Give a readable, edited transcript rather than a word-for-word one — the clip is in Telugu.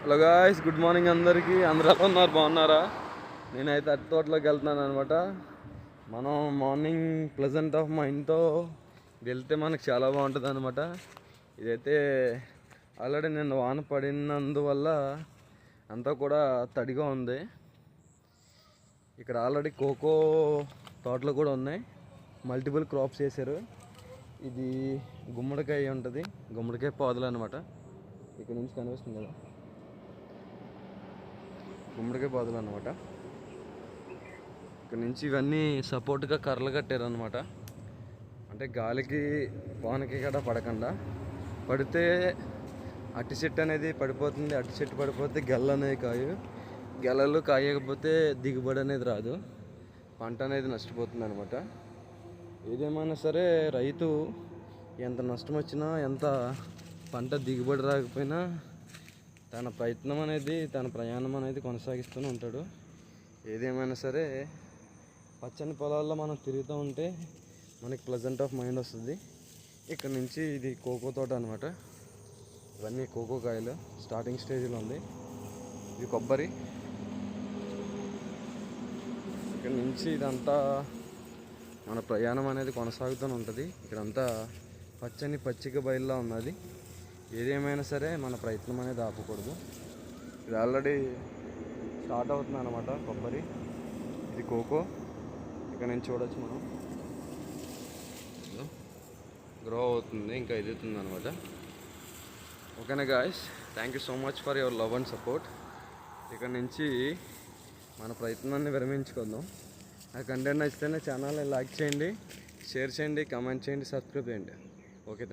హలో గాయ్స్, గుడ్ మార్నింగ్ అందరికీ. అందరూ ఎలా ఉన్నారు? బాగున్నారా? నేనైతే అరటి తోటలోకి వెళ్తున్నాను అనమాట. మనం మార్నింగ్ ప్లెజెంట్ ఆఫ్ మైండ్తో వెళ్తే మనకు చాలా బాగుంటుంది అనమాట. ఇదైతే ఆల్రెడీ నిన్న వాన పడినందువల్ల అంతా కూడా తడిగా ఉంది. ఇక్కడ ఆల్రెడీ కోకో తోటలు కూడా ఉన్నాయి. మల్టిపుల్ క్రాప్స్ వేసారు. ఇది గుమ్మడికాయ ఉంటుంది, గుమ్మడికాయ పాదులు అనమాట. ఇక్కడ నుంచి కనిపిస్తుంది కదా, గుమ్మడికాయ పాదులు అనమాట. ఇక్కడ నుంచి ఇవన్నీ సపోర్ట్గా కర్రలు కట్టారు అనమాట. అంటే గాలికి వానకి కూడా పడకుండా, పడితే అట్టి చెట్టు అనేది పడిపోతుంది. అట్టి చెట్టు పడిపోతే గెల్ల అనేది కాయు, గెలలు కాయకపోతే దిగుబడి అనేది రాదు, పంట అనేది నష్టపోతుంది అనమాట. ఏదేమైనా సరే రైతు ఎంత నష్టం వచ్చినా, ఎంత పంట దిగుబడి రాకపోయినా తన ప్రయత్నం అనేది, తన ప్రయాణం అనేది కొనసాగిస్తూనే ఉంటాడు. ఏదేమైనా సరే పచ్చని పొలాల్లో మనం తిరుగుతూ ఉంటే మనకి ప్లెజెంట్ ఆఫ్ మైండ్ వస్తుంది. ఇక్కడ నుంచి ఇది కోకో తోట అనమాట. ఇవన్నీ కోకో కాయలు స్టార్టింగ్ స్టేజ్లో ఉంది. ఇది కొబ్బరి. ఇక్కడ నుంచి ఇదంతా మన ప్రయాణం అనేది కొనసాగుతూనే ఉంటుంది. ఇక్కడంతా పచ్చని పచ్చిక బయలులా ఉన్నది. ఏదేమైనా సరే మన ప్రయత్నం అనేది ఆపకూడదు. ఇది ఆల్రెడీ స్టార్ట్ అవుతుంది అనమాట కొబ్బరి. ఇది కోకో. ఇక్కడ నుంచి చూడవచ్చు మనం, గ్రో అవుతుంది, ఇంకా ఎదుగుతుంది అనమాట. ఓకేనా guys, thank you so much for your love and support. ఇక్కడ నుంచి మన ప్రయత్నాన్ని విరమించుకుందాం. ఆ కంటెంట్ నచ్చితేనే ఛానల్ని లైక్ చేయండి, షేర్ చేయండి, కామెంట్ చేయండి, సబ్స్క్రైబ్ చేయండి. ఓకే.